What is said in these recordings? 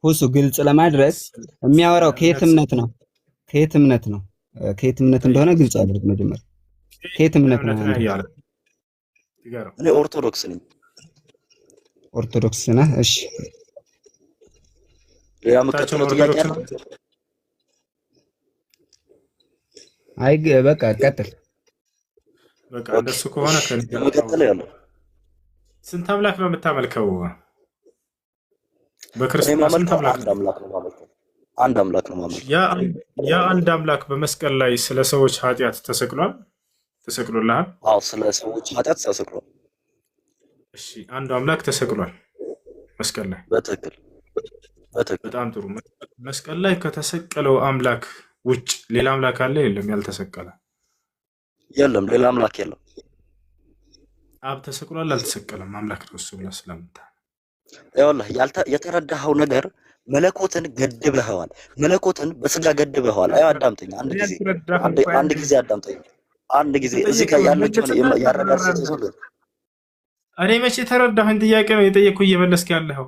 ሁሱ ግልጽ ለማድረግ የሚያወራው ከየት እምነት ነው? ከየት እምነት ነው? ከየት እምነት እንደሆነ ግልጽ አድርግ መጀመሪያ። ከየት እምነት ነው? እኔ ኦርቶዶክስ ነኝ። ኦርቶዶክስ ነህ? እሺ ያ መከተለው ጥያቄ አለ? አይ በቃ ቀጥል። በቃ እንደሱ ከሆነ መቀጠል ያለው ስንት አምላክ ነው የምታመልከው? በክርስቶስ አንድ አምላክ ነው ማመልከው። አንድ አምላክ ነው ማመልከው። ያ አንድ አምላክ በመስቀል ላይ ስለ ሰዎች ኃጢአት ተሰቅሏል። ተሰቅሎልሃል? አዎ ስለ ሰዎች ኃጢአት ተሰቅሏል። እሺ አንዱ አምላክ ተሰቅሏል መስቀል ላይ። በትክክል በጣም ጥሩ። መስቀል ላይ ከተሰቀለው አምላክ ውጭ ሌላ አምላክ አለ? የለም። ያልተሰቀለ የለም። ሌላ አምላክ የለም። አብ ተሰቅሏል አልተሰቀለም? አምላክ ነው እሱ ብለህ ስለምታምን ይኸውልህ የተረዳኸው ነገር መለኮትን ገድበኸዋል። መለኮትን በስጋ ገድበኸዋል። አይ አዳምጠኝ አንድ ጊዜ አዳምጠኝ። አንድ ጊዜ እዚህ ጋር ያለችውን ያረዳርሰት ይሁን። እኔ መቼ ተረዳኸኝ? ጥያቄ ነው የጠየቅኩ እየመለስክ ያለኸው።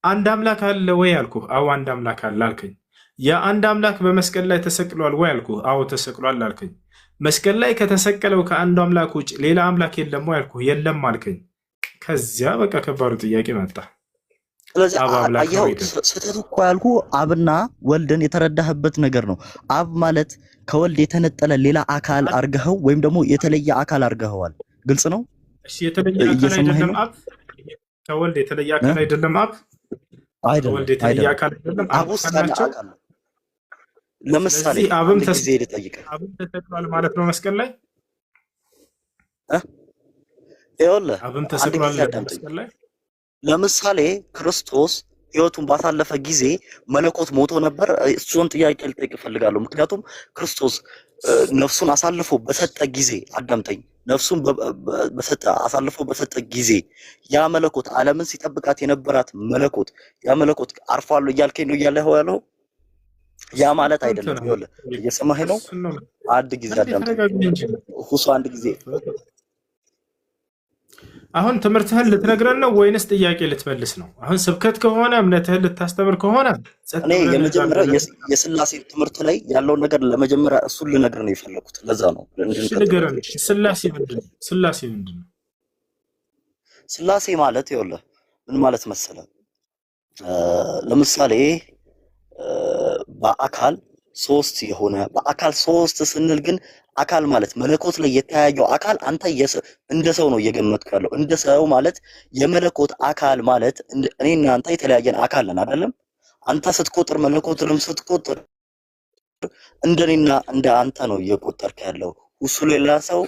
አንድ አምላክ አለ ወይ አልኩህ። አዎ አንድ አምላክ አለ አልከኝ። የአንድ አምላክ በመስቀል ላይ ተሰቅሏል ወይ አልኩህ። አዎ ተሰቅሏል አልከኝ። መስቀል ላይ ከተሰቀለው ከአንዱ አምላክ ውጭ ሌላ አምላክ የለም ወይ አልኩህ። የለም አልከኝ። ከዚያ በቃ ከባዱ ጥያቄ መጣ። ስለዚህ አየኸው ስህተቱ እኮ ያልኩ አብና ወልድን የተረዳህበት ነገር ነው። አብ ማለት ከወልድ የተነጠለ ሌላ አካል አርገኸው ወይም ደግሞ የተለየ አካል አርገኸዋል። ግልጽ ነው። እሺ የተለየ አካል አይደለም አብ? ከወልድ የተለየ አካል አይደለም አብ? ከወልድ የተለየ አካል አይደለም አብ? ለምሳሌ አብም ተሰቅሏል ማለት ነው መስቀል ላይ? ይኸውልህ አብም ተሰቅሏል መስቀል ላይ? ለምሳሌ ክርስቶስ ሕይወቱን ባሳለፈ ጊዜ መለኮት ሞቶ ነበር? እሱን ጥያቄ ልጠይቅ እፈልጋለሁ። ምክንያቱም ክርስቶስ ነፍሱን አሳልፎ በሰጠ ጊዜ አዳምጠኝ፣ ነፍሱን አሳልፎ በሰጠ ጊዜ ያ መለኮት ዓለምን ሲጠብቃት የነበራት መለኮት ያ መለኮት አርፏል እያልከኝ ነው እያለኸው ያለው? ያ ማለት አይደለም። ይኸውልህ እየሰማኸኝ ነው? አንድ ጊዜ አዳምጠኝ ሁሱ፣ አንድ ጊዜ አሁን ትምህርትህን ልትነግረን ነው ወይንስ ጥያቄ ልትመልስ ነው? አሁን ስብከት ከሆነ እምነትህን ልታስተምር ከሆነ እኔ የመጀመሪያ የስላሴ ትምህርት ላይ ያለውን ነገር ለመጀመሪያ እሱን ልነግርህ ነው የፈለኩት። ለዛ ነው ንገረን። ስላሴ ምንድን ነው? ስላሴ ምንድን ነው? ስላሴ ማለት ይኸውልህ ምን ማለት መሰለህ፣ ለምሳሌ በአካል ሶስት የሆነ በአካል ሶስት ስንል ግን አካል ማለት መለኮት ላይ የተያየው አካል አንተ እንደ ሰው ነው እየገመትኩ ያለው። እንደ ሰው ማለት የመለኮት አካል ማለት እኔና አንተ የተለያየን አካል ነን አይደለም? አንተ ስትቆጥር መለኮትንም ስትቆጥር እንደኔና እንደ አንተ ነው እየቆጠርክ ያለው። እሱ ሌላ ሰው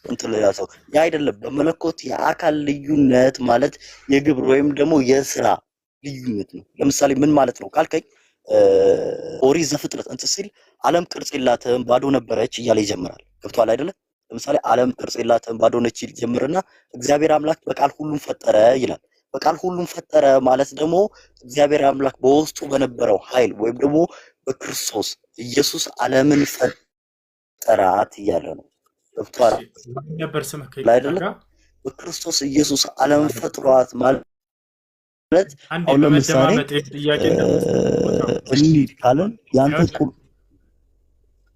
እንትን ሌላ ሰው ያ አይደለም። በመለኮት የአካል ልዩነት ማለት የግብር ወይም ደግሞ የስራ ልዩነት ነው። ለምሳሌ ምን ማለት ነው ካልከኝ ኦሪት ዘፍጥረት እንትን ሲል ዓለም ቅርጽ የላትም ባዶ ነበረች እያለ ይጀምራል። ገብቶሃል አይደለ? ለምሳሌ ዓለም ቅርጽ የላትም ባዶ ነች ይጀምርና እግዚአብሔር አምላክ በቃል ሁሉም ፈጠረ ይላል። በቃል ሁሉም ፈጠረ ማለት ደግሞ እግዚአብሔር አምላክ በውስጡ በነበረው ኃይል ወይም ደግሞ በክርስቶስ ኢየሱስ ዓለምን ፈጠራት እያለ ነው። ገብቶሃል አይደለ? በክርስቶስ ኢየሱስ ዓለምን ፈጥሯት ማለት አሁን ለምሳሌ እንሂድ ካለን ያንተ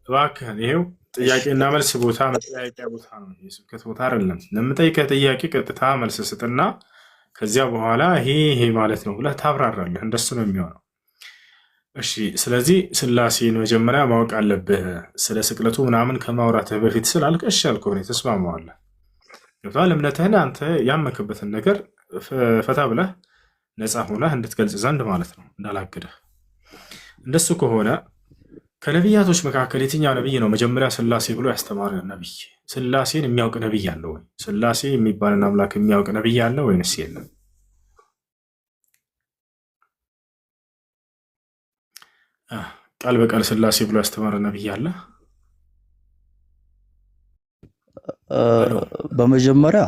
እባክህን ይሄው ጥያቄና መልስ ቦታ መጠያቂያ ቦታ ነው። የስብከት ቦታ አይደለም። ለምጠይቀህ ጥያቄ ቀጥታ መልስ ስጥና ከዚያ በኋላ ይሄ ማለት ነው ብለህ ታብራራለህ። እንደሱ ነው የሚሆነው። እሺ፣ ስለዚህ ስላሴን መጀመሪያ ማወቅ አለብህ። ስለ ስቅለቱ ምናምን ከማውራትህ በፊት ስላልክ እሺ አልኩህ፣ እኔ ተስማማዋለህ። ገብቶሃል? እምነትህን አንተ ያመክበትን ነገር ፈታ ብለህ ነፃ ሆነህ እንድትገልጽ ዘንድ ማለት ነው፣ እንዳላግደህ። እንደሱ ከሆነ ከነቢያቶች መካከል የትኛው ነቢይ ነው መጀመሪያ ስላሴ ብሎ ያስተማረ ነቢይ? ስላሴን የሚያውቅ ነቢይ አለ ወይ? ስላሴ የሚባልን አምላክ የሚያውቅ ነቢይ አለ ወይንስ የለም? ቃል በቃል ስላሴ ብሎ ያስተማረ ነቢይ አለ? በመጀመሪያ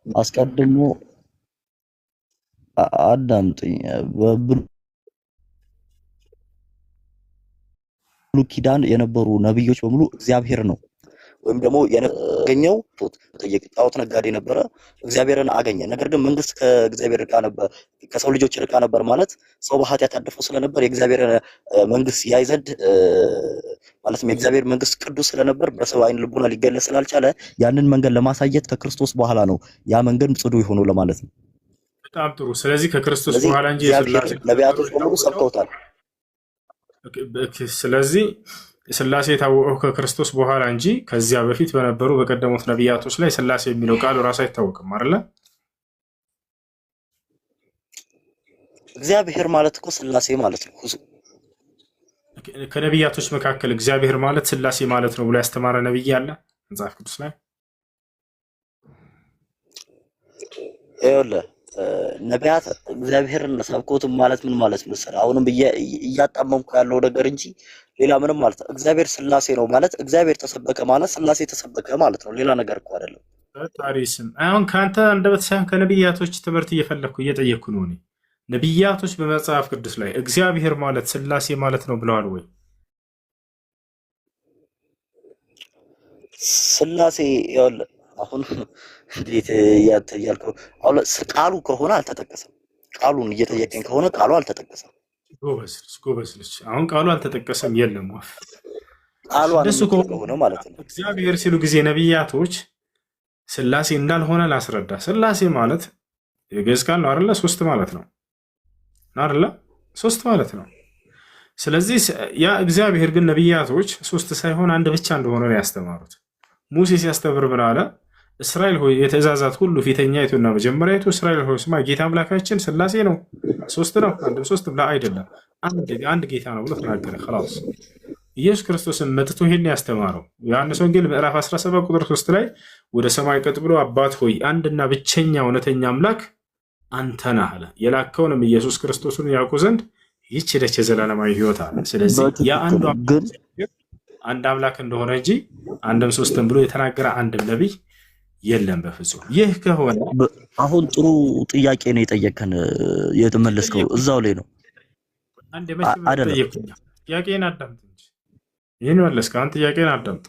አስቀድሞ አዳምጠኝ። ኪዳን የነበሩ ነብዮች በሙሉ እግዚአብሔር ነው ወይም ደግሞ ያገኘው ተጠየቅ ጣዖት ነጋዴ ነበረ እግዚአብሔርን አገኘ። ነገር ግን መንግስት ከእግዚአብሔር ርቃ ነበር፣ ከሰው ልጆች ርቃ ነበር ማለት ሰው በኃጢአት ያደፈው ስለነበር የእግዚአብሔር መንግስት ያይ ዘንድ ማለትም የእግዚአብሔር መንግስት ቅዱስ ስለነበር በሰው አይን ልቡና ሊገለጽ ስላልቻለ ያንን መንገድ ለማሳየት ከክርስቶስ በኋላ ነው ያ መንገድ ጽዱ የሆነው ለማለት ነው። በጣም ጥሩ። ስለዚህ ከክርስቶስ በኋላ እንጂ ነቢያቶች በሙሉ ሰብከውታል። ስለዚህ ስላሴ የታወቀው ከክርስቶስ በኋላ እንጂ ከዚያ በፊት በነበሩ በቀደሙት ነቢያቶች ላይ ስላሴ የሚለው ቃሉ ራሱ አይታወቅም አይደለ? እግዚአብሔር ማለት እኮ ስላሴ ማለት ነው። ከነቢያቶች መካከል እግዚአብሔር ማለት ስላሴ ማለት ነው ብሎ ያስተማረ ነቢይ አለ መጽሐፍ ቅዱስ ላይ? ይኸውልህ ነቢያት እግዚአብሔርን ሰብኮት ማለት ምን ማለት መሰለህ? አሁንም እያጣመምኩ ያለው ነገር እንጂ ሌላ ምንም ማለት ነው። እግዚአብሔር ስላሴ ነው ማለት እግዚአብሔር ተሰበከ ማለት ስላሴ ተሰበከ ማለት ነው። ሌላ ነገር እኮ አይደለም። ታሪስም አሁን ካንተ አንደበት ሳይሆን ከነቢያቶች ትምህርት እየፈለኩ እየጠየቅኩ ነው። እኔ ነቢያቶች በመጽሐፍ ቅዱስ ላይ እግዚአብሔር ማለት ስላሴ ማለት ነው ብለዋል ወይ? ስላሴ ይኸውልህ አሁን እንዴት ያልከው አሁን ቃሉ ከሆነ አልተጠቀሰም። ቃሉን እየጠየቀኝ ከሆነ ቃሉ አልተጠቀሰም። ጎበዝ ልጅ አሁን ቃሉ አልተጠቀሰም የለም ወፍ ቃሉ ከሆነ ማለት ነው። እግዚአብሔር ሲሉ ጊዜ ነቢያቶች ስላሴ እንዳልሆነ ላስረዳ። ስላሴ ማለት የግዕዝ ቃል ነው አይደለ? ሶስት ማለት ነው አይደለ? ሶስት ማለት ነው። ስለዚህ ያ እግዚአብሔር ግን ነቢያቶች ሶስት ሳይሆን አንድ ብቻ እንደሆነ ነው ያስተማሩት። ሙሴ ሲያስተምር ምን አለ? እስራኤል ሆይ የትእዛዛት ሁሉ ፊተኛይቱና መጀመሪያይቱ እስራኤል ሆይ ስማ ጌታ አምላካችን ስላሴ ነው። ሶስት ነው አንድም ሶስትም ላ አይደለም አንድ ጌታ ነው ብሎ ተናገረ። خلاص ኢየሱስ ክርስቶስን መጥቶ ይሄን ያስተማረው ዮሐንስ ወንጌል ምዕራፍ 17 ቁጥር 3 ላይ ወደ ሰማይ ቀጥ ብሎ አባት ሆይ አንድና ብቸኛ እውነተኛ አምላክ አንተ ነህ አለ። የላከውንም ኢየሱስ ክርስቶስን ያውቁ ዘንድ ይህች ሄደች የዘላለማዊ ሕይወት አለ። ስለዚህ ያ አንድ አምላክ እንደሆነ እንጂ አንድም ሶስትም ብሎ የተናገረ አንድም ነቢይ የለም በፍጹም። ይህ ከሆነ አሁን ጥሩ ጥያቄ ነው የጠየቀን፣ የተመለስከው እዛው ላይ ነው። አንድ ጥያቄን አዳምጥ እንጂ ይህን መለስከው። አንተ ጥያቄን አዳምጥ።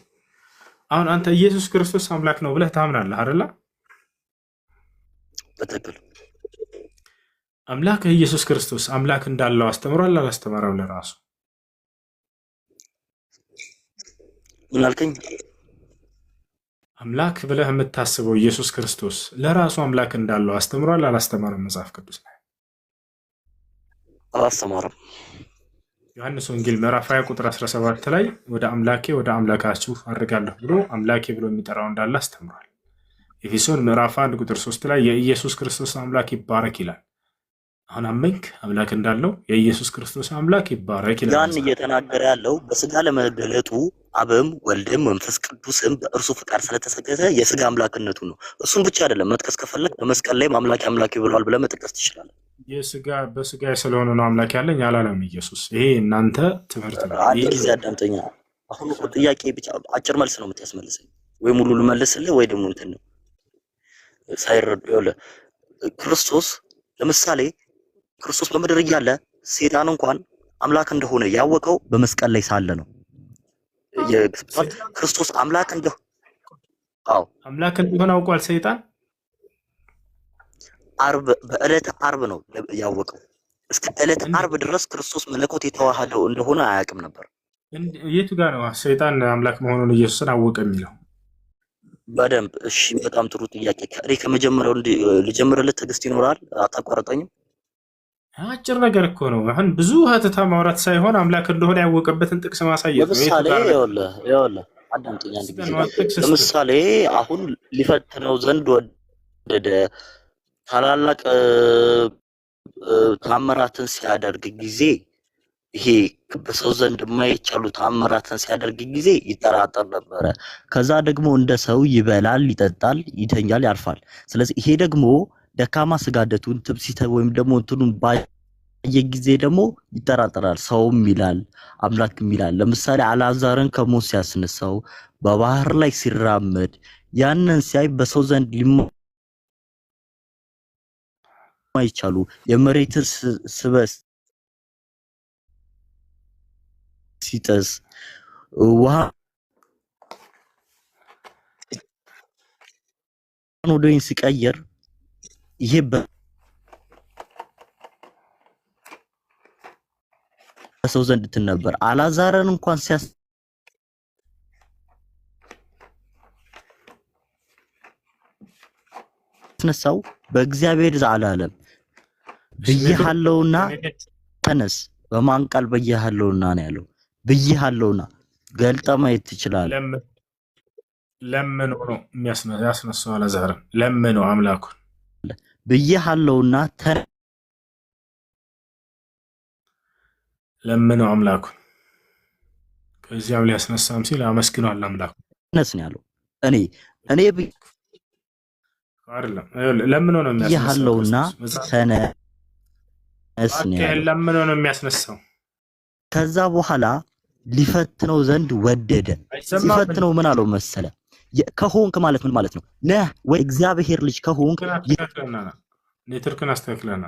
አሁን አንተ ኢየሱስ ክርስቶስ አምላክ ነው ብለህ ታምናለህ አይደለ? በትክክል አምላክ ኢየሱስ ክርስቶስ አምላክ እንዳለው አስተምሯል አላስተማረም? ለራሱ ምን አልከኝ? አምላክ ብለህ የምታስበው ኢየሱስ ክርስቶስ ለራሱ አምላክ እንዳለው አስተምሯል አላስተማረም? መጽሐፍ ቅዱስ ላይ አላስተማረም። ዮሐንስ ወንጌል ምዕራፍ 20 ቁጥር 17 ላይ ወደ አምላኬ ወደ አምላካችሁ አድርጋለሁ ብሎ አምላኬ ብሎ የሚጠራው እንዳለ አስተምሯል። ኤፌሶን ምዕራፍ 1 ቁጥር 3 ላይ የኢየሱስ ክርስቶስ አምላክ ይባረክ ይላል። አሁን አመንክ አምላክ እንዳለው የኢየሱስ ክርስቶስ አምላክ ይባረክ ይላል። ያን እየተናገረ ያለው በስጋ ለመገለጡ አብም ወልድም መንፈስ ቅዱስም በእርሱ ፍቃድ ስለተሰገደ የስጋ አምላክነቱ ነው። እሱን ብቻ አይደለም መጥቀስ ከፈለግ በመስቀል ላይ አምላክ ብሏል ብለህ መጥቀስ ትችላለህ። በስጋ ስለሆነ ነው አምላክ ያለኝ አላለም ኢየሱስ። ይሄ እናንተ ትምህርት ነው። አንድ ጊዜ አዳምጠኛ። አሁን እኮ ጥያቄ ብቻ አጭር መልስ ነው የምታስመልሰኝ፣ ወይ ሙሉ ልመልስልህ ወይ ደግሞ እንትን ነው ሳይረዱ ይኸውልህ ክርስቶስ ለምሳሌ ክርስቶስ በምድር እያለ ሰይጣን እንኳን አምላክ እንደሆነ ያወቀው በመስቀል ላይ ሳለ ነው። ክርስቶስ አምላክ እንደሆነ አምላክ እንደሆነ አውቋል ሰይጣን። በዕለተ ዓርብ ነው ያወቀው። እስከ ዕለተ ዓርብ ድረስ ክርስቶስ መለኮት የተዋሃደው እንደሆነ አያውቅም ነበር። የቱ ጋር ነው ሰይጣን አምላክ መሆኑን ኢየሱስን አወቀ የሚለው? በደንብ እሺ፣ በጣም ጥሩ ጥያቄ። ከመጀመሪያው ልጀምርልህ፣ ትዕግስት ይኖራል፣ አታቋርጠኝም። አጭር ነገር እኮ ነው። አሁን ብዙ ሀተታ ማውራት ሳይሆን አምላክ እንደሆነ ያወቀበትን ጥቅስ ማሳየት ነው። ለምሳሌ ይኸውልህ አዳምጠኝ አንድ ጊዜ። ለምሳሌ አሁን ሊፈትነው ዘንድ ወደደ ታላላቅ ታምራትን ሲያደርግ ጊዜ ይሄ በሰው ዘንድ የማይቻሉ ታምራትን ሲያደርግ ጊዜ ይጠራጠር ነበረ። ከዛ ደግሞ እንደ ሰው ይበላል፣ ይጠጣል፣ ይተኛል፣ ያርፋል። ስለዚህ ይሄ ደግሞ ደካማ ስጋደቱን ትብሲተ ወይም ደግሞ እንትኑን ባየ ጊዜ ደግሞ ይጠራጠራል። ሰውም ይላል አምላክም ይላል። ለምሳሌ አልዓዛርን ከሞት ሲያስነሳው በባህር ላይ ሲራመድ ያንን ሲያይ በሰው ዘንድ የማይቻሉ የመሬትን ስበት ሲጠስ ውሃ ወደ ወይን ሲቀየር ይሄ በሰው ዘንድ እንትን ነበር። አላዛርን እንኳን ሲያስነሳው በእግዚአብሔር ዘላለም ብዬሃለሁና ተነስ፣ በማን ቃል ብዬሃለሁና ነው ያለው? ብዬሃለሁና ገልጠ ማየት ትችላለህ። ለምን ነው ያስነሳው? አላዛርን ለምን ነው አምላኩን ብዬሃለሁና ለምን ነው አምላኩን። ከዚያም ሊያስነሳም ሲል አመስግኗል አምላኩ። ተነስ ነው ያለው። እኔ አይደለም ለምን ነው ብዬሃለሁና ተነስ ነው ያለው። ለምን ነው የሚያስነሳው? ከዛ በኋላ ሊፈትነው ዘንድ ወደደ። ሲፈትነው ምን አለው መሰለ? ከሆንክ ማለት ምን ማለት ነው? ነህ ወይ እግዚአብሔር ልጅ ከሆንክ ኔትወርክን አስተካክለና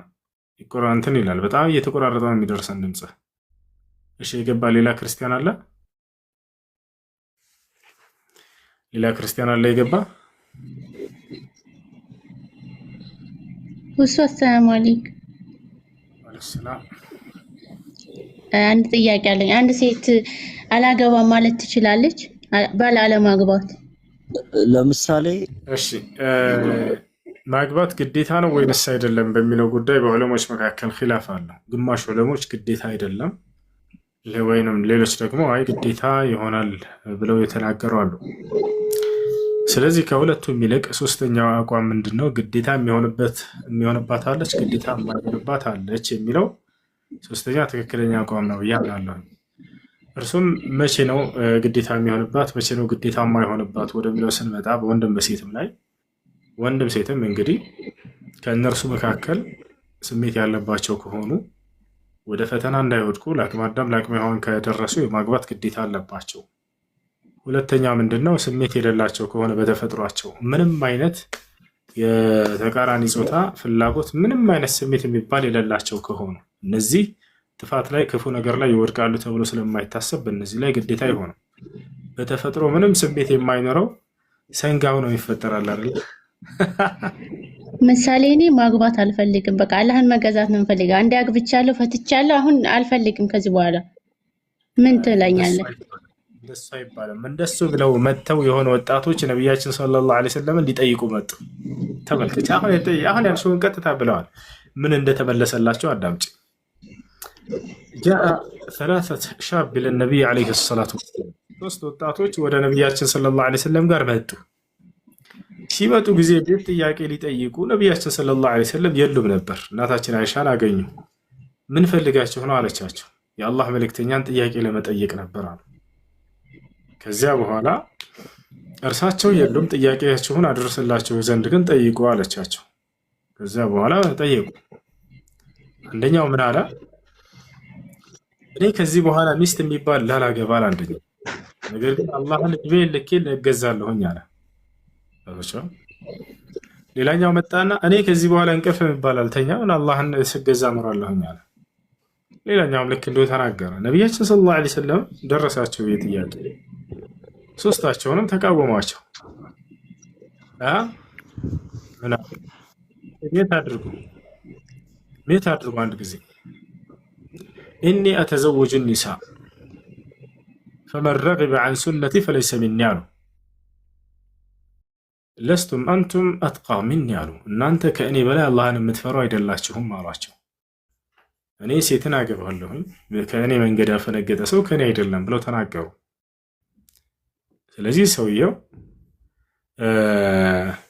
ይቆራንትን ይላል። በጣም እየተቆራረጠ ነው የሚደርሰን ድምጽ። እሺ የገባ ሌላ ክርስቲያን አለ? ሌላ ክርስቲያን አለ የገባ? ሰላም አለይኩም። ሰላም። አንድ ጥያቄ አለኝ። አንድ ሴት አላገባም ማለት ትችላለች? ባል አለማግባት ለምሳሌ እሺ ማግባት ግዴታ ነው ወይንስ አይደለም በሚለው ጉዳይ በዑለሞች መካከል ኺላፍ አለ። ግማሽ ዑለሞች ግዴታ አይደለም፣ ወይንም ሌሎች ደግሞ አይ ግዴታ ይሆናል ብለው የተናገሩ አሉ። ስለዚህ ከሁለቱም ይልቅ ሶስተኛው አቋም ምንድነው? ግዴታ የሚሆንባት አለች፣ ግዴታ የማይሆንባት አለች የሚለው ሶስተኛ ትክክለኛ አቋም ነው ያምናለሁ። እርሱም መቼ ነው ግዴታ የሚሆንባት፣ መቼ ነው ግዴታ የማይሆንባት ወደሚለው ስንመጣ በወንድም በሴትም ላይ ወንድም ሴትም እንግዲህ ከእነርሱ መካከል ስሜት ያለባቸው ከሆኑ ወደ ፈተና እንዳይወድቁ ለአቅመ አዳም ለአቅመ ሔዋን ከደረሱ የማግባት ግዴታ አለባቸው። ሁለተኛ ምንድነው? ስሜት የሌላቸው ከሆነ በተፈጥሯቸው ምንም አይነት የተቃራኒ ጾታ ፍላጎት ምንም አይነት ስሜት የሚባል የሌላቸው ከሆኑ እነዚህ ጥፋት ላይ ክፉ ነገር ላይ ይወድቃሉ ተብሎ ስለማይታሰብ በእነዚህ ላይ ግዴታ አይሆንም። በተፈጥሮ ምንም ስሜት የማይኖረው ሰንጋው ነው ይፈጠራል አይደል? ምሳሌ እኔ ማግባት አልፈልግም፣ በቃ አላህን መገዛት ነው የምፈልገው። አንዴ አግብቻለሁ ፈትቻለሁ፣ አሁን አልፈልግም ከዚህ በኋላ ምን ትለኛለህ? እንደሱ አይባልም። እንደሱ ብለው መጥተው የሆነ ወጣቶች ነቢያችን ሰለላሁ ዐለይሂ ወሰለም ሊጠይቁ መጡ። ተመልከች፣ አሁን ያልሽውን ቀጥታ ብለዋል። ምን እንደተመለሰላቸው አዳምጪ። ጃአ ሰላሰት ሻብ ለነቢይ ዐለይሂ ሰላቱ ወሰላም፣ ሶስት ወጣቶች ወደ ነቢያችን ሰለላሁ ዐለይሂ ወሰለም ጋር መጡ። ሲመጡ ጊዜ ቤት ጥያቄ ሊጠይቁ ነቢያችን ሰለላሁ ዐለይሂ ወሰለም የሉም ነበር። እናታችን አይሻን አገኙ። ምን ፈልጋችሁ ነው አለቻቸው። የአላህ መልእክተኛን ጥያቄ ለመጠየቅ ነበር አሉ። ከዚያ በኋላ እርሳቸው የሉም፣ ጥያቄያችሁን አድርስላችሁ ዘንድ ግን ጠይቁ አለቻቸው። ከዚያ በኋላ ጠየቁ። አንደኛው ምን አለ? እኔ ከዚህ በኋላ ሚስት የሚባል ላላገባል አንደኛው፣ ነገር ግን አላህን እድሜ ልኬ እገዛለሁኝ አለ። ሌላኛው መጣና እኔ ከዚህ በኋላ እንቅልፍ የሚባል አልተኛም፣ አላህን ስገዛ እኖራለሁኝ አለ። ሌላኛውም ልክ እንዲሁ ተናገረ። ነቢያችን ሰለላሁ ዐለይሂ ወሰለም ደረሳቸው ይህ ጥያቄ። ሶስታቸውንም ተቃወሟቸው። ሜት አድርጉ አንድ ጊዜ ኢኒ አተዘወጁ ኒሳ ፈመን ረጊበ ዐን ሱነቲ ፈለይሰ ሚኒ አሉ። ለስቱም አንቱም አትቃ ሚኒ አሉ። እናንተ ከእኔ በላይ አላህን የምትፈሩ አይደላችሁም አሏቸው። እኔ ሴትን አገባለሁኝ፣ ከእኔ መንገድ ያፈነገጠ ሰው ከእኔ አይደለም ብለው ተናገሩ። ስለዚህ ሰውየው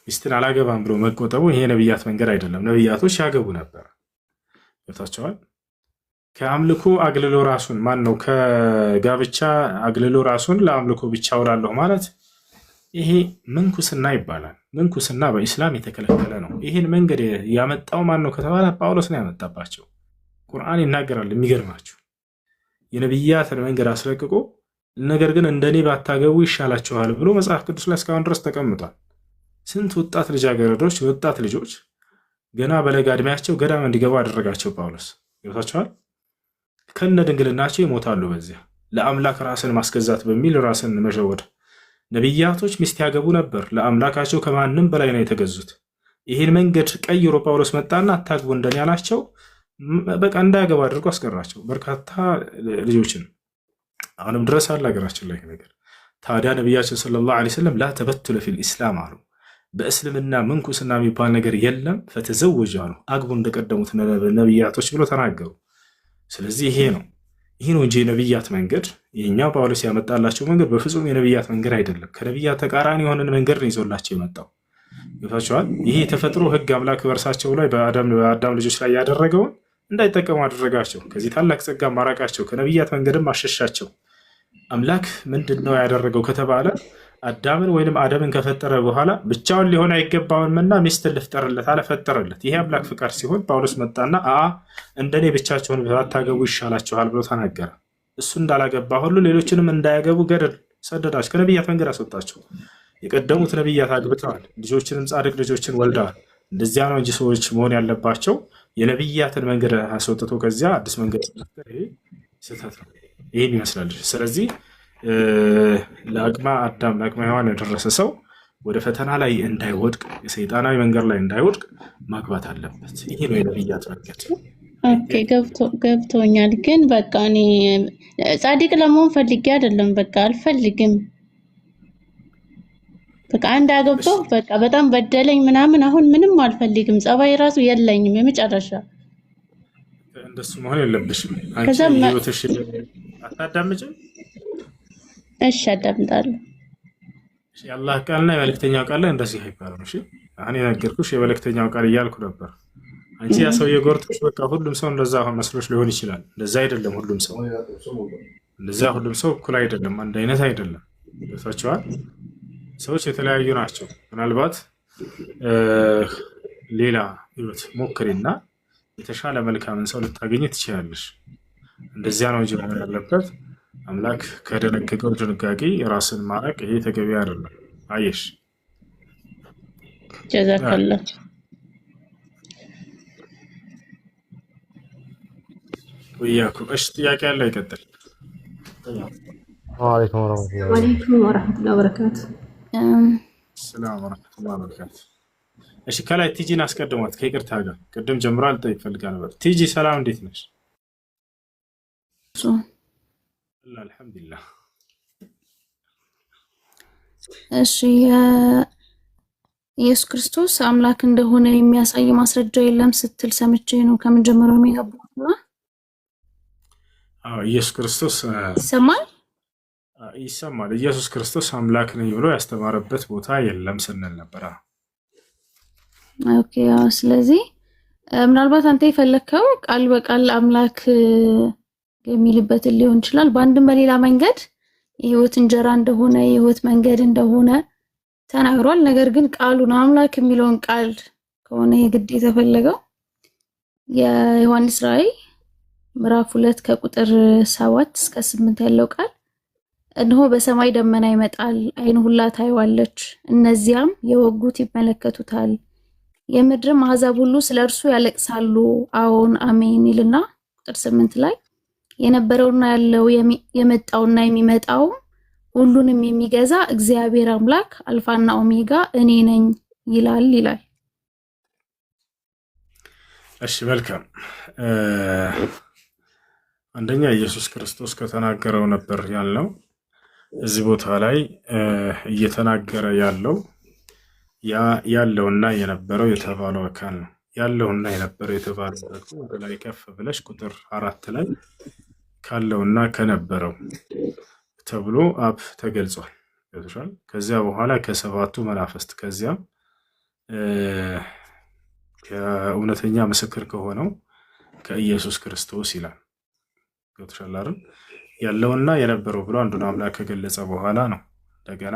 ሚስትን አላገባም ብሎ መቆጠቡ ይሄ ነቢያት መንገድ አይደለም። ነቢያቶች ያገቡ ነበር። ገብታቸዋል። ከአምልኮ አግልሎ ራሱን ማን ነው ከጋብቻ አግልሎ ራሱን ለአምልኮ ብቻ አውላለሁ ማለት ይሄ ምንኩስና ይባላል። ምንኩስና በኢስላም የተከለከለ ነው። ይህን መንገድ ያመጣው ማን ነው ከተባለ ጳውሎስ ነው ያመጣባቸው። ቁርአን ይናገራል። የሚገርማችሁ የነቢያትን መንገድ አስለቅቆ ነገር ግን እንደኔ ባታገቡ ይሻላችኋል ብሎ መጽሐፍ ቅዱስ ላይ እስካሁን ድረስ ተቀምጧል። ስንት ወጣት ልጃገረዶች ወጣት ልጆች ገና በለጋ እድሜያቸው ገዳም እንዲገቡ አደረጋቸው ጳውሎስ። ገብታችኋል። ከነ ድንግልናቸው ይሞታሉ በዚያ። ለአምላክ ራስን ማስገዛት በሚል ራስን መሸወድ። ነቢያቶች ሚስት ያገቡ ነበር። ለአምላካቸው ከማንም በላይ ነው የተገዙት። ይህን መንገድ ቀይሮ ጳውሎስ መጣና አታግቡ እንደኔ ያላቸው በቃ እንዳያገባ አድርጎ አስቀራቸው። በርካታ ልጆችን አሁንም ድረስ አለ ሀገራችን ላይ ነገር። ታዲያ ነቢያችን ሰለላሁ ዐለይሂ ወሰለም ላ ተበቱለ ፊል ኢስላም አሉ። በእስልምና ምንኩስና የሚባል ነገር የለም። ፈተዘወጁ አሉ፣ አግቡ እንደቀደሙት ነቢያቶች ብሎ ተናገሩ። ስለዚህ ይሄ ነው እንጂ የነቢያት መንገድ ይህኛው ጳውሎስ ያመጣላቸው መንገድ በፍጹም የነቢያት መንገድ አይደለም። ከነቢያት ተቃራኒ የሆነን መንገድ ነው ይዞላቸው የመጣው። ይፋቸዋል። ይሄ የተፈጥሮ ህግ አምላክ በእርሳቸው ላይ በአዳም ልጆች ላይ ያደረገውን እንዳይጠቀሙ አደረጋቸው። ከዚህ ታላቅ ጸጋ ማራቃቸው፣ ከነቢያት መንገድም አሸሻቸው። አምላክ ምንድን ነው ያደረገው ከተባለ አዳምን ወይንም አደምን ከፈጠረ በኋላ ብቻውን ሊሆን አይገባውምና ሚስትን ልፍጠርለት አለ፣ ፈጠረለት። ይሄ አምላክ ፍቃድ ሲሆን ጳውሎስ መጣና እንደኔ ብቻቸውን ባታገቡ ይሻላችኋል ብሎ ተናገረ። እሱ እንዳላገባ ሁሉ ሌሎችንም እንዳያገቡ ገደል ሰደዳቸው፣ ከነቢያት መንገድ አስወጣቸው። የቀደሙት ነቢያት አግብተዋል፣ ልጆችንም ጻድቅ ልጆችን ወልደዋል። እንደዚያ ነው እንጂ ሰዎች መሆን ያለባቸው። የነቢያትን መንገድ አስወጥቶ ከዚያ አዲስ መንገድ ስህተት ነው። ይህን ይመስላል። ስለዚህ ለአቅመ አዳም ለአቅመ ሔዋን የደረሰ ሰው ወደ ፈተና ላይ እንዳይወድቅ፣ የሰይጣናዊ መንገድ ላይ እንዳይወድቅ ማግባት አለበት። ይሄ ነው የነቢያት መንገድ። ኦኬ ገብቶኛል። ግን በቃ እኔ ጻድቅ ለመሆን ፈልጌ አይደለም፣ በቃ አልፈልግም። በቃ አንድ አገባሁ፣ በቃ በጣም በደለኝ ምናምን፣ አሁን ምንም አልፈልግም። ጸባይ ራሱ የለኝም የመጨረሻ። እንደሱ መሆን የለብሽም። አንቺ ህይወትሽ አታዳምጭም? እሺ አዳምጣለሁ። የአላህ ቃልና የመልእክተኛው ቃል ላይ እንደዚህ አይባልም። እሺ አሁን የነገርኩሽ የመልእክተኛው ቃል እያልኩ ነበር። አንቺ ያ ሰውዬ ጎርቶሽ በቃ ሁሉም ሰው እንደዛ አሁን መስሎሽ ሊሆን ይችላል። እንደዛ አይደለም። ሁሉም ሰው እኩል አይደለም፣ አንድ አይነት አይደለም። ገብቷችኋል? ሰዎች የተለያዩ ናቸው። ምናልባት ሌላ ህይወት ሞክሪና የተሻለ መልካምን ሰው ልታገኝ ትችላለሽ። እንደዚያ ነው እንጂ መሆን ያለበት አምላክ ከደነገገው ድንጋጌ የራስን ማራቅ ይሄ ተገቢ አይደለም። አየሽ። ጀዛከላ። ወያኩ እሺ፣ ጥያቄ አለ? ይቀጥል። ወአለይኩም ወራህመቱላሂ ወበረካቱ። ሰላም ወራህመቱላሂ ወበረካቱ። እሺ፣ ከላይ ቲጂን አስቀድሟት ከይቅርታ ጋር ቅድም ጀምሮ ልጠይቅ ፈልጋ ነበር። ቲጂ ሰላም፣ እንዴት ነሽ? አልሐምዱሊላህ። እሺ፣ ኢየሱስ ክርስቶስ አምላክ እንደሆነ የሚያሳይ ማስረጃ የለም ስትል ሰምቼ ነው ከመጀመሪያው የሚገባውና። ኢየሱስ ክርስቶስ ይሰማል። ኢየሱስ ክርስቶስ አምላክ ነኝ ብሎ ያስተማረበት ቦታ የለም ስንል ነበር። ኦኬ። ስለዚህ ምናልባት አንተ የፈለከው ቃል በቃል አምላክ የሚልበትን ሊሆን ይችላል። በአንድም በሌላ መንገድ የህይወት እንጀራ እንደሆነ የህይወት መንገድ እንደሆነ ተናግሯል። ነገር ግን ቃሉን አምላክ የሚለውን ቃል ከሆነ የግድ የተፈለገው የዮሐንስ ራእይ ምዕራፍ 2 ከቁጥር 7 እስከ 8 ያለው ቃል እነሆ በሰማይ ደመና ይመጣል፣ ዓይን ሁላ ታየዋለች፣ እነዚያም የወጉት ይመለከቱታል፣ የምድርም አሕዛብ ሁሉ ስለእርሱ ያለቅሳሉ፣ አዎን አሜን ይልና ቁጥር 8 ላይ የነበረውና ያለው የመጣውና የሚመጣው ሁሉንም የሚገዛ እግዚአብሔር አምላክ አልፋና ኦሜጋ እኔ ነኝ ይላል። እሺ መልካም። አንደኛ ኢየሱስ ክርስቶስ ከተናገረው ነበር ያልነው። እዚህ ቦታ ላይ እየተናገረ ያለውና የነበረው የተባለው አካል ነው። ያለውና የነበረው የተባለው ደግሞ ወደ ላይ ከፍ ብለሽ ቁጥር 4 ላይ ካለውና ከነበረው ተብሎ አብ ተገልጿል። ገብቶሻል? ከዚያ በኋላ ከሰባቱ መናፍስት ከዚያም ከእውነተኛ ምስክር ከሆነው ከኢየሱስ ክርስቶስ ይላል። ገብቶሻል አይደል? ያለውና የነበረው ብሎ አንዱን አምላክ ከገለጸ በኋላ ነው እንደገና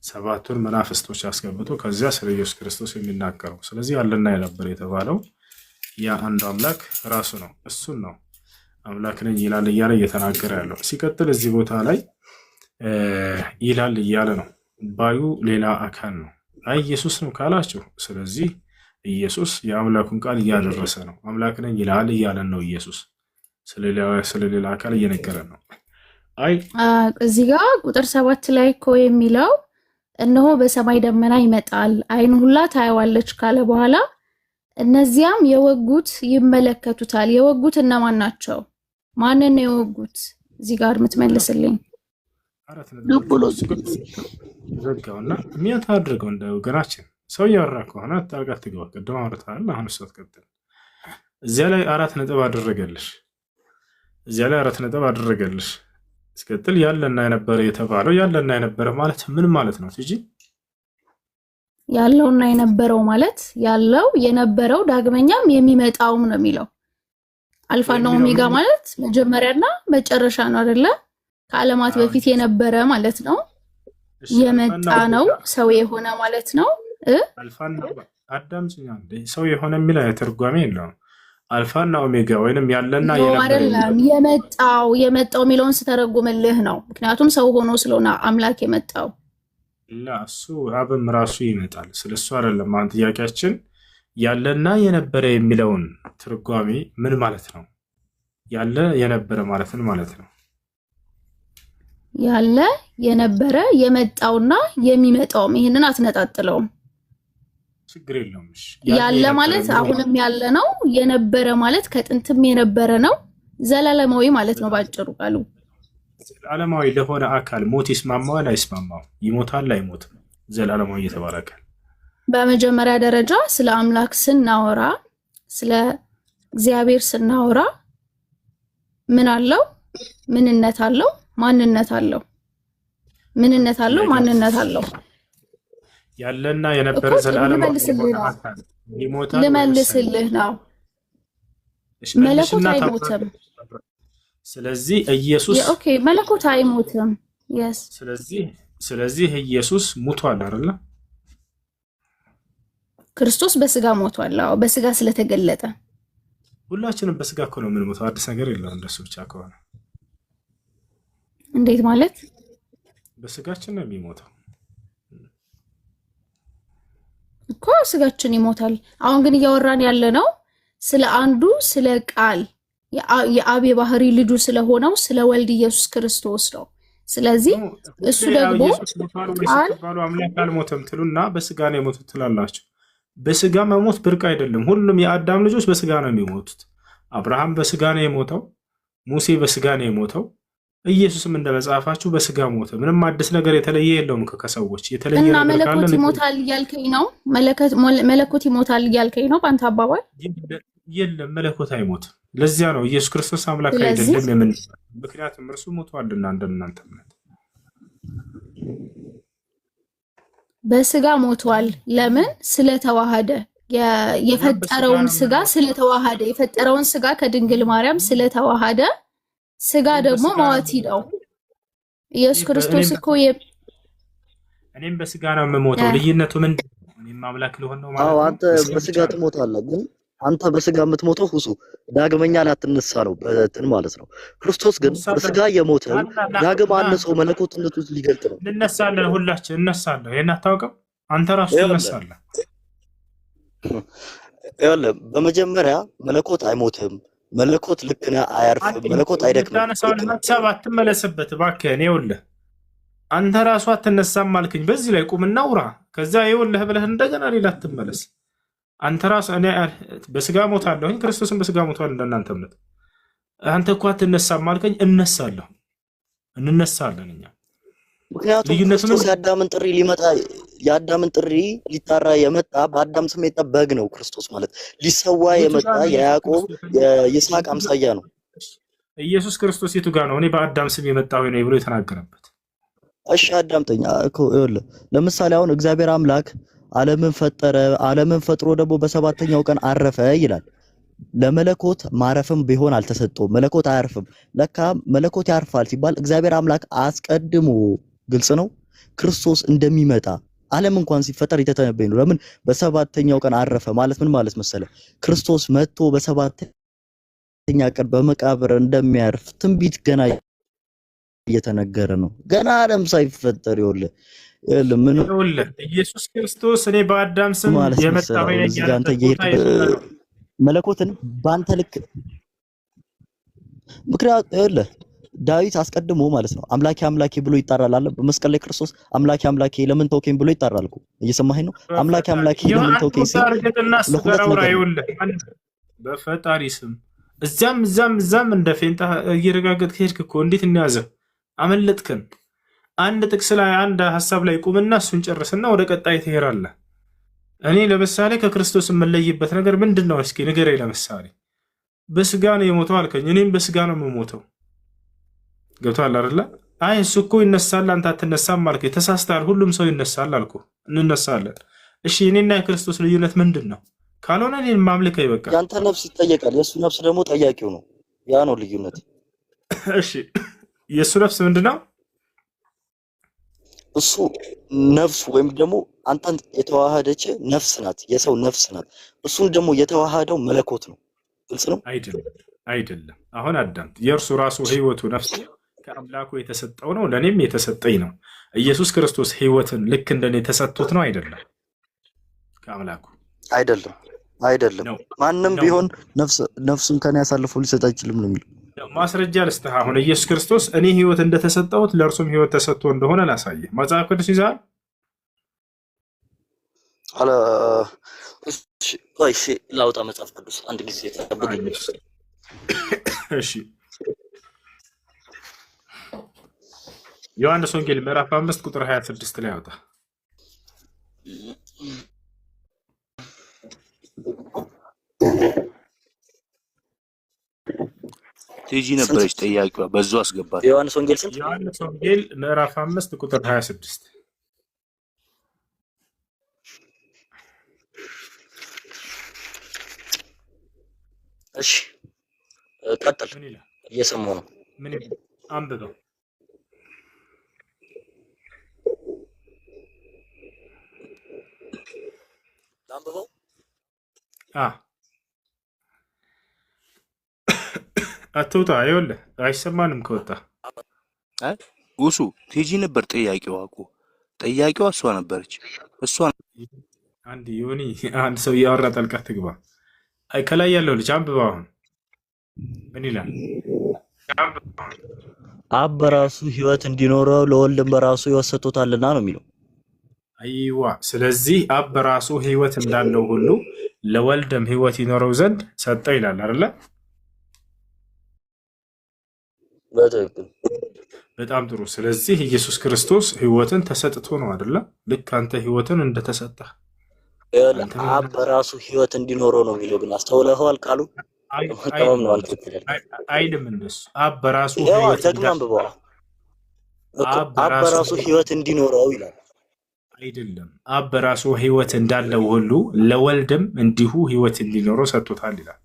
ሰባቱን መናፍስቶች አስገብቶ ከዚያ ስለ ኢየሱስ ክርስቶስ የሚናገረው። ስለዚህ ያለና የነበረ የተባለው ያ አንዱ አምላክ ራሱ ነው። እሱን ነው አምላክ ነኝ ይላል እያለ እየተናገረ ያለው። ሲቀጥል እዚህ ቦታ ላይ ይላል እያለ ነው። ባዩ ሌላ አካል ነው። አይ ኢየሱስ ነው ካላችሁ፣ ስለዚህ ኢየሱስ የአምላኩን ቃል እያደረሰ ነው። አምላክ ነኝ ይላል እያለን ነው። ኢየሱስ ስለሌላ አካል እየነገረን ነው። አይ እዚህ ጋር ቁጥር 7 ላይ እኮ የሚለው እነሆ በሰማይ ደመና ይመጣል ዓይን ሁላ ታየዋለች ካለ በኋላ እነዚያም የወጉት ይመለከቱታል። የወጉት እነማን ናቸው? ማንን ነው የወጉት? እዚህ ጋር የምትመልስልኝ ዘጋውና ሚያት አድርገው እንደ ወገናችን ሰው እያወራ ከሆነ አጣርጋ ትገባ። ቅድም አውርተሃል፣ አሁን እሷ ትቀጥል። እዚያ ላይ 4 ነጥብ አደረገልሽ። ሲቀጥል ያለና የነበረ የተባለው ያለና የነበረ ማለት ምን ማለት ነው? ትጂ ያለውና የነበረው ማለት ያለው የነበረው ዳግመኛም የሚመጣውም ነው የሚለው። አልፋና ኦሜጋ ማለት መጀመሪያና መጨረሻ ነው አይደለ? ከዓለማት በፊት የነበረ ማለት ነው። የመጣ ነው ሰው የሆነ ማለት ነው። አልፋና አዳምጪኝ አንዴ። ሰው የሆነ የሚል ትርጓሜ የለውም። አልፋና ኦሜጋ ወይንም ያለና የነበረ የመጣው የሚለውን ስተረጉምልህ ነው። ምክንያቱም ሰው ሆኖ ስለሆነ አምላክ የመጣው እሱ አብም ራሱ ይመጣል። ስለሱ አይደለም አሁን ጥያቄያችን። ያለና የነበረ የሚለውን ትርጓሜ ምን ማለት ነው? ያለ የነበረ ማለት ምን ማለት ነው? ያለ የነበረ የመጣውና የሚመጣውም ይሄንን አትነጣጥለውም። ችግር የለውም። ያለ ማለት አሁንም ያለ ነው። የነበረ ማለት ከጥንትም የነበረ ነው። ዘላለማዊ ማለት ነው ባጭሩ ቃሉ። ዘላለማዊ ለሆነ አካል ሞት ይስማማዋል አይስማማው? ይሞታል አይሞትም? ዘላለማዊ እየተባለ አካል በመጀመሪያ ደረጃ ስለ አምላክ ስናወራ ስለ እግዚአብሔር ስናወራ ምን አለው? ምንነት አለው፣ ማንነት አለው። ምንነት አለው፣ ማንነት አለው። ያለና የነበረ ዘላለማዊ ይሞታል። ልመልስልህ ነው። መለኮት አይሞትም። ስለዚህ ኢየሱስ ኦኬ፣ መለኮት አይሞትም። yes ስለዚህ ኢየሱስ ሙቷል አይደለ? ክርስቶስ በስጋ ሞቷል። አዎ በስጋ ስለተገለጠ ሁላችንም በስጋ እኮ ነው የምንሞተው። አዲስ ነገር የለም እንደሱ ብቻ ከሆነ። እንዴት ማለት? በስጋችን ነው የሚሞተው እኮ ስጋችን ይሞታል። አሁን ግን እያወራን ያለ ነው ስለ አንዱ ስለ ቃል የአብ የባህሪ ልጁ ስለሆነው ስለ ወልድ ኢየሱስ ክርስቶስ ነው። ስለዚህ እሱ ደግሞ ቃል አምላክ አልሞተም ትሉና በስጋ ነው የሞቱት ትላላችሁ። በስጋ መሞት ብርቅ አይደለም። ሁሉም የአዳም ልጆች በስጋ ነው የሚሞቱት። አብርሃም በስጋ ነው የሞተው፣ ሙሴ በስጋ ነው የሞተው፣ ኢየሱስም እንደ መጽሐፋችሁ በስጋ ሞተ። ምንም አዲስ ነገር የተለየ የለውም ከሰዎች የተለየ እና መለኮት ይሞታል እያልከኝ ነው? መለኮት ይሞታል እያልከኝ ነው በአንተ አባባል? የለም መለኮት አይሞትም። ለዚያ ነው ኢየሱስ ክርስቶስ አምላክ አይደለም የምን ምክንያቱም እርሱ ሞቷልና እንደናንተ እምነት በስጋ ሞቷል። ለምን? ስለተዋሃደ የፈጠረውን ስጋ ስለተዋሃደ የፈጠረውን ስጋ ከድንግል ማርያም ስለተዋሃደ ስጋ ደግሞ ሟቲ ነው። ኢየሱስ ክርስቶስ እኮ እኔም በስጋ ነው የምሞተው። ልዩነቱ ምንድን ነው? እኔም አምላክ ልሆን ነው ማለት ነው። አንተ በስጋ ትሞታለህ፣ ግን አንተ በስጋ የምትሞተው ሁሱ ዳግመኛ ላትነሳ ነው በትን ማለት ነው። ክርስቶስ ግን በስጋ የሞተው ዳግም አነሰው መለኮትነቱን ሊገልጥ ነው። እንነሳለን፣ ሁላችን እንነሳለን። ይሄን አታውቅም? አንተ ራሱ ትነሳለህ። ይኸውልህ በመጀመሪያ መለኮት አይሞትም። መለኮት ልክ ነህ፣ አያርፍም። መለኮት አይደክምም። ሀሳብ አትመለስበት እባክህ። ይኸውልህ አንተ ራሱ አትነሳም አልክኝ። በዚህ ላይ ቁምና ውራ። ከዛ ይኸውልህ ብለህ እንደገና ሌላ አትመለስ። አንተ ራሱ እኔ በስጋ ሞታለሁኝ፣ ክርስቶስን በስጋ ሞቷል እንደናንተ እምነት። አንተ እኮ አትነሳም አልከኝ። እነሳለሁ፣ እንነሳለን እኛ። ምክንያቱም ክርስቶስ የአዳምን ጥሪ ሊጣራ የመጣ በአዳም ስም የመጣ በግ ነው። ክርስቶስ ማለት ሊሰዋ የመጣ የያዕቆብ የይስሐቅ አምሳያ ነው። ኢየሱስ ክርስቶስ የቱ ጋር ነው እኔ በአዳም ስም የመጣሁ ነኝ ብሎ የተናገረበት? እሺ አዳምጠኝ እኮ ይኸውልህ፣ ለምሳሌ አሁን እግዚአብሔር አምላክ ዓለምን ፈጠረ። ዓለምን ፈጥሮ ደግሞ በሰባተኛው ቀን አረፈ ይላል። ለመለኮት ማረፍም ቢሆን አልተሰጠውም። መለኮት አያርፍም። ለካ መለኮት ያርፋል ሲባል እግዚአብሔር አምላክ አስቀድሞ ግልጽ ነው ክርስቶስ እንደሚመጣ ዓለም እንኳን ሲፈጠር የተተነበየ ነው። ለምን በሰባተኛው ቀን አረፈ ማለት ምን ማለት መሰለ? ክርስቶስ መጥቶ በሰባተኛ ቀን በመቃብር እንደሚያርፍ ትንቢት ገና እየተነገረ ነው። ገና ዓለም ሳይፈጠር ይኸውልህ ኢየሱስ ክርስቶስ እኔ በአዳም ስም የመጣሁ ነኝ ያለ መለኮትን በአንተ ልክ ምክንያት ይኸውልህ ዳዊት አስቀድሞ ማለት ነው አምላኬ አምላኬ ብሎ ይጣራል አለ። በመስቀል ላይ ክርስቶስ አምላኬ አምላኬ ለምን ተውከኝ ብሎ ይጣራል እኮ። እየሰማኸኝ ነው? አምላኬ አምላኬ ለምን ተውከኝ ሲል ለሁለት ነገር በፈጣሪ ስም እዛም እንደ ፌንታ እየረጋገጥክ ሄድክ እኮ። እንዴት እንያዘ አመለጥከን። አንድ ጥቅስ ላይ አንድ ሀሳብ ላይ ቁምና እሱን ጨርስና ወደ ቀጣይ ትሄዳለህ። እኔ ለምሳሌ ከክርስቶስ የምለይበት ነገር ምንድን ነው? እስኪ ንገረኝ። ለምሳሌ በስጋ ነው የሞተው አልከኝ። እኔም በስጋ ነው የምሞተው። ገብቶሃል አይደለ? አይ እሱ እኮ ይነሳል አንተ አትነሳም አልከኝ። ተሳስተሃል። ሁሉም ሰው ይነሳል አልኩ። እንነሳለን። እሺ እኔና የክርስቶስ ልዩነት ምንድን ነው? ካልሆነ እኔን ማምለክ አይበቃም። ያንተ ነፍስ ይጠየቃል፣ የእሱ ነፍስ ደግሞ ጠያቂው ነው። ያ ነው ልዩነት። እሺ የእሱ ነፍስ ምንድን ነው? እሱ ነፍሱ ወይም ደግሞ አንተን የተዋሃደች ነፍስ ናት፣ የሰው ነፍስ ናት። እሱን ደግሞ የተዋሃደው መለኮት ነው። ግልጽ ነው? አይደለም። አሁን አዳምጥ። የእርሱ ራሱ ህይወቱ ነፍሱ ከአምላኩ የተሰጠው ነው፣ ለእኔም የተሰጠኝ ነው። ኢየሱስ ክርስቶስ ህይወትን ልክ እንደኔ የተሰጥቶት ነው አይደለም? ከአምላኩ አይደለም። ማንም ቢሆን ነፍሱን ከኔ አሳልፎ ሊሰጥ አይችልም ነው የሚለው። ማስረጃ ልስጥህ። አሁን ኢየሱስ ክርስቶስ እኔ ህይወት እንደተሰጠሁት ለእርሱም ህይወት ተሰጥቶ እንደሆነ ላሳየህ። መጽሐፍ ቅዱስ ይዛል አለ። እሺ ላውጣ መጽሐፍ ቅዱስ አንድ ጊዜ ተጠብቅ። እሺ ዮሐንስ ወንጌል ምዕራፍ 5 ቁጥር 26 ላይ አውጣ። ቲጂ ነበረች ጠያቂዋ፣ በዛው አስገባት። ዮሐንስ ወንጌል ስንት? ዮሐንስ ወንጌል ምዕራፍ 5 ቁጥር 26። እሺ ቀጥል። እየሰማሁ ነው። ምን አንብበው። አንብበው። አትውጣ። ይኸውልህ አይሰማንም ከወጣ ጉሱ ቲጂ ነበር ጠያቂዋ እኮ። ጠያቂዋ እሷ ነበረች። እሷ አንድ ዮኒ አንድ ሰው እያወራ ጠልቀህ ትግባ። አይ ከላይ ያለው ልጅ አንብበው። አሁን ምን ይላል? አብ በራሱ ህይወት እንዲኖረው ለወልድም በራሱ ህይወት ሰጥቶታልና ነው የሚለው። አይዋ ስለዚህ አብ በራሱ ህይወት እንዳለው ሁሉ ለወልድም ህይወት ይኖረው ዘንድ ሰጠው ይላል አይደለ? በጣም ጥሩ። ስለዚህ ኢየሱስ ክርስቶስ ህይወትን ተሰጥቶ ነው አይደለ? ልክ አንተ ህይወትን እንደተሰጠህ አብ በራሱ ህይወት እንዲኖረው ነው የሚለው። ግን አስተውለኸዋል? ቃሉ አይልም እንደሱ። አብ በራሱ ህይወት እንዲኖረው ይላል። አይደለም። አብ በራሱ ህይወት እንዳለው ሁሉ ለወልድም እንዲሁ ህይወት እንዲኖረው ሰጥቶታል ይላል።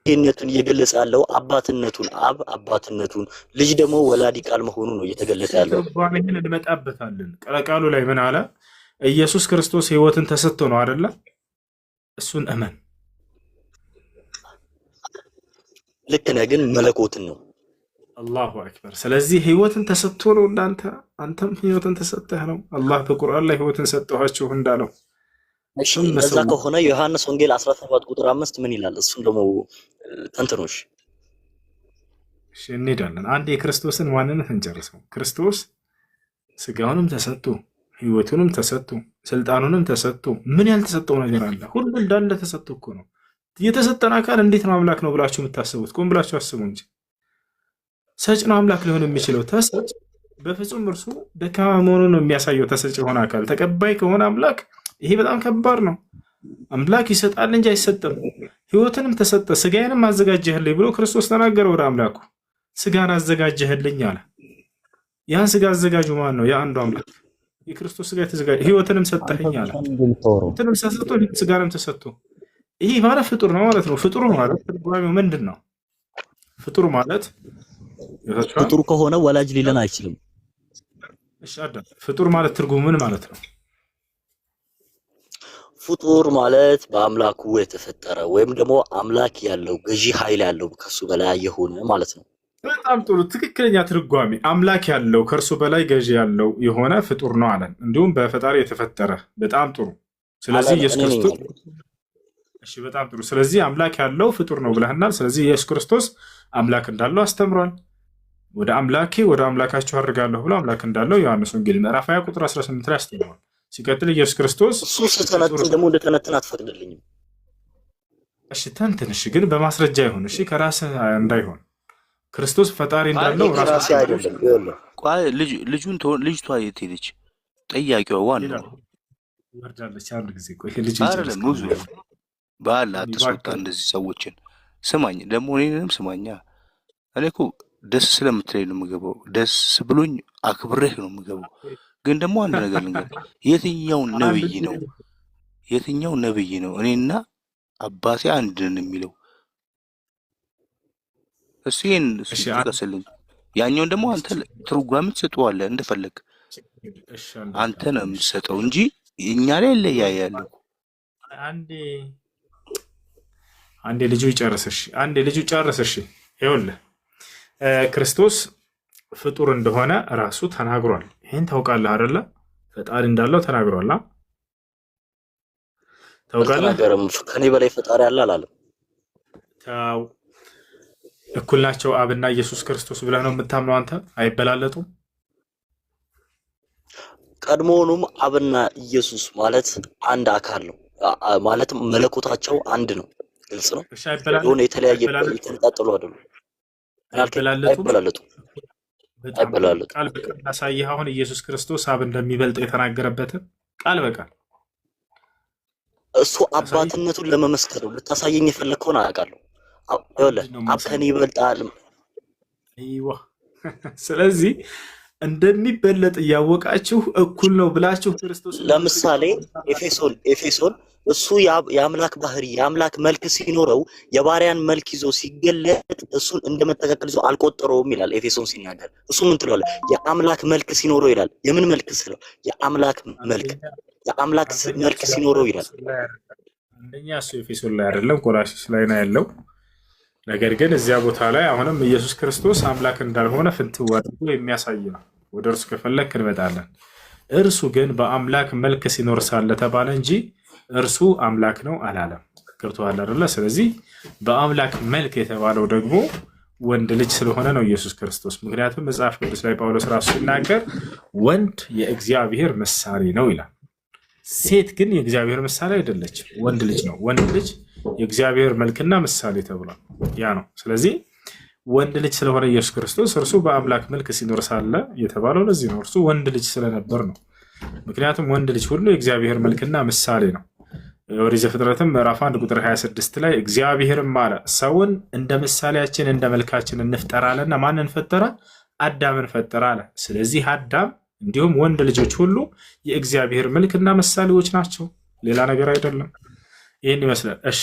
ይህነቱን እየገለጸ ያለው አባትነቱን፣ አብ አባትነቱን፣ ልጅ ደግሞ ወላዲ ቃል መሆኑ ነው እየተገለጸ ያለው። ይህን እንመጣበታለን። ቃሉ ላይ ምን አለ? ኢየሱስ ክርስቶስ ህይወትን ተሰጥቶ ነው አይደለ? እሱን እመን። ልክ ነህ፣ ግን መለኮትን ነው። አላሁ አክበር። ስለዚህ ህይወትን ተሰጥቶ ነው እንዳንተ፣ አንተም ህይወትን ተሰጠህ ነው። አላህ በቁርአን ላይ ህይወትን ሰጠኋችሁ እንዳለው። እዛ ከሆነ ዮሐንስ ወንጌል 17 ቁጥር 5 ምን ይላል? እሱን ደግሞ ተንትኖሽ እንሄዳለን። አንድ የክርስቶስን ማንነት እንጨርሰው። ክርስቶስ ስጋውንም ተሰጥቶ ህይወቱንም ተሰጥቶ ስልጣኑንም ተሰጥቶ ምን ያልተሰጠው ነገር አለ? ሁሉ እንዳለ ተሰጥቶ እኮ ነው። የተሰጠን አካል እንዴት ነው አምላክ ነው ብላችሁ የምታስቡት? ቆም ብላችሁ አስቡ እንጂ። ሰጭ ነው አምላክ ሊሆን የሚችለው። ተሰጭ በፍጹም እርሱ ደካማ መሆኑን ነው የሚያሳየው። ተሰጭ የሆነ አካል ተቀባይ ከሆነ አምላክ ይሄ በጣም ከባድ ነው። አምላክ ይሰጣል እንጂ አይሰጥም። ህይወትንም ተሰጠ ስጋዬንም አዘጋጀህልኝ ብሎ ክርስቶስ ተናገረ። ወደ አምላኩ ስጋን አዘጋጀህልኝ አለ። ያን ስጋ አዘጋጁ ማን ነው? የአንዱ አምላክ የክርስቶስ ስጋ ተዘጋጀ። ህይወትንም ሰጠኸኝ አለ። ህይወትንም ተሰጥቶ ስጋንም ተሰጥቶ ይሄ ማለት ፍጡር ነው ማለት ነው። ፍጡር ማለት ትርጓሜው ምንድን ነው? ፍጡር ማለት ፍጡር ከሆነ ወላጅ ሊለን አይችልም። እሺ አዳም፣ ፍጡር ማለት ትርጉሙ ምን ማለት ነው? ፍጡር ማለት በአምላኩ የተፈጠረ ወይም ደግሞ አምላክ ያለው ገዢ ኃይል ያለው ከሱ በላይ የሆነ ማለት ነው። በጣም ጥሩ፣ ትክክለኛ ትርጓሜ። አምላክ ያለው ከእርሱ በላይ ገዢ ያለው የሆነ ፍጡር ነው አለን። እንዲሁም በፈጣሪ የተፈጠረ። በጣም ጥሩ። ስለዚህ ኢየሱስ ክርስቶስ እሺ በጣም ጥሩ። ስለዚህ አምላክ ያለው ፍጡር ነው ብለህናል። ስለዚህ ኢየሱስ ክርስቶስ አምላክ እንዳለው አስተምሯል። ወደ አምላካችሁ አድርጋለሁ ብሎ አምላክ እንዳለው ዮሐንስ ወንጌል ምዕራፍ 20 ቁጥር 18 ላይ አስተምሯል። ሲቀጥል ኢየሱስ ክርስቶስ እሱ ስተነትን ደግሞ እንደተነትን አትፈቅድልኝም። እሺ ተንትን፣ እሺ ግን በማስረጃ ይሁን። እሺ ከራስህ እንዳይሆን ክርስቶስ ፈጣሪ እንዳለው ራሱ አይደለም። ልጅቷ የት ሄደች? ጠያቂዋ ዋናው ወርዳለች። አንድ ጊዜ ቆይ ልጅ አይደለም ብዙ ባል አትስወጣ እንደዚህ ሰዎችን። ስማኝ ደግሞ እኔንም ስማኛ። እኔ እኮ ደስ ስለምትለኝ ነው የምገባው። ደስ ብሎኝ አክብሬህ ነው የምገባው። ግን ደግሞ አንድ ነገር ልንገር፣ የትኛው ነብይ ነው እኔና አባቴ አንድ ነን የሚለው? እሱ ይሄን ጥቀስልኝ። ያኛውን ደግሞ አንተ ትርጓሜ ትሰጠዋለህ እንደፈለግ። አንተ ነው የምትሰጠው እንጂ እኛ ላይ ይለያያል። አንዴ ልጁ ይጨርስሽ። ይኸውልህ ክርስቶስ ፍጡር እንደሆነ ራሱ ተናግሯል። ይሄን ታውቃለህ አይደለ? ፈጣሪ እንዳለው ተናግሯል። ታውቃለህ? ከኔ በላይ ፈጣሪ አለ አላለም። እኩል ናቸው አብና ኢየሱስ ክርስቶስ ብለህ ነው የምታምነው አንተ? አይበላለጡም? ቀድሞውኑም አብና ኢየሱስ ማለት አንድ አካል ነው። ማለትም መለኮታቸው አንድ ነው። ግልጽ ነው። የሆነ የተለያየ የተነጣጠሉ አይደሉም። አይበላለጡም። ቃል በቃል ላሳይህ። አሁን ኢየሱስ ክርስቶስ አብ እንደሚበልጥ የተናገረበትን ቃል በቃል እሱ አባትነቱን ለመመስከር ነው። ልታሳየኝ የፈለግከውን አውቃለሁ። አብ ከኔ ይበልጣል። ስለዚህ እንደሚበለጥ እያወቃችሁ እኩል ነው ብላችሁ ክርስቶስ ለምሳሌ ኤፌሶን እሱ የአምላክ ባህሪ የአምላክ መልክ ሲኖረው የባሪያን መልክ ይዞ ሲገለጥ እሱን እንደመተካከል ይዞ አልቆጠረውም ይላል ኤፌሶን ሲናገር። እሱ ምን ትላለህ? የአምላክ መልክ ሲኖረው ይላል። የምን መልክ ስለው? የአምላክ መልክ ሲኖረው ይላል። አንደኛ እሱ ኤፌሶን ላይ አይደለም ቆላስይስ ላይ ነው ያለው። ነገር ግን እዚያ ቦታ ላይ አሁንም ኢየሱስ ክርስቶስ አምላክ እንዳልሆነ ፍንትው አድርጎ የሚያሳይ ነው። ወደ እርሱ ከፈለክ እንመጣለን። እርሱ ግን በአምላክ መልክ ሲኖር ሳለ ተባለ እንጂ እርሱ አምላክ ነው አላለም። ገብቶሃል አይደለ? ስለዚህ በአምላክ መልክ የተባለው ደግሞ ወንድ ልጅ ስለሆነ ነው ኢየሱስ ክርስቶስ። ምክንያቱም መጽሐፍ ቅዱስ ላይ ጳውሎስ ራሱ ሲናገር ወንድ የእግዚአብሔር ምሳሌ ነው ይላል። ሴት ግን የእግዚአብሔር ምሳሌ አይደለችም፣ ወንድ ልጅ ነው። ወንድ ልጅ የእግዚአብሔር መልክና ምሳሌ ተብሏል። ያ ነው። ስለዚህ ወንድ ልጅ ስለሆነ ኢየሱስ ክርስቶስ እርሱ በአምላክ መልክ ሲኖር ሳለ የተባለው ለዚህ ነው። እርሱ ወንድ ልጅ ስለነበር ነው። ምክንያቱም ወንድ ልጅ ሁሉ የእግዚአብሔር መልክና ምሳሌ ነው። ኦሪት ዘፍጥረትም ምዕራፍ 1 ቁጥር 26 ላይ እግዚአብሔርም አለ ሰውን እንደ ምሳሌያችን እንደ መልካችን እንፍጠር አለና ማንን ፈጠረ? አዳምን ፈጠረ አለ። ስለዚህ አዳም እንዲሁም ወንድ ልጆች ሁሉ የእግዚአብሔር መልክና ምሳሌዎች ናቸው፣ ሌላ ነገር አይደለም። ይህን ይመስላል። እሺ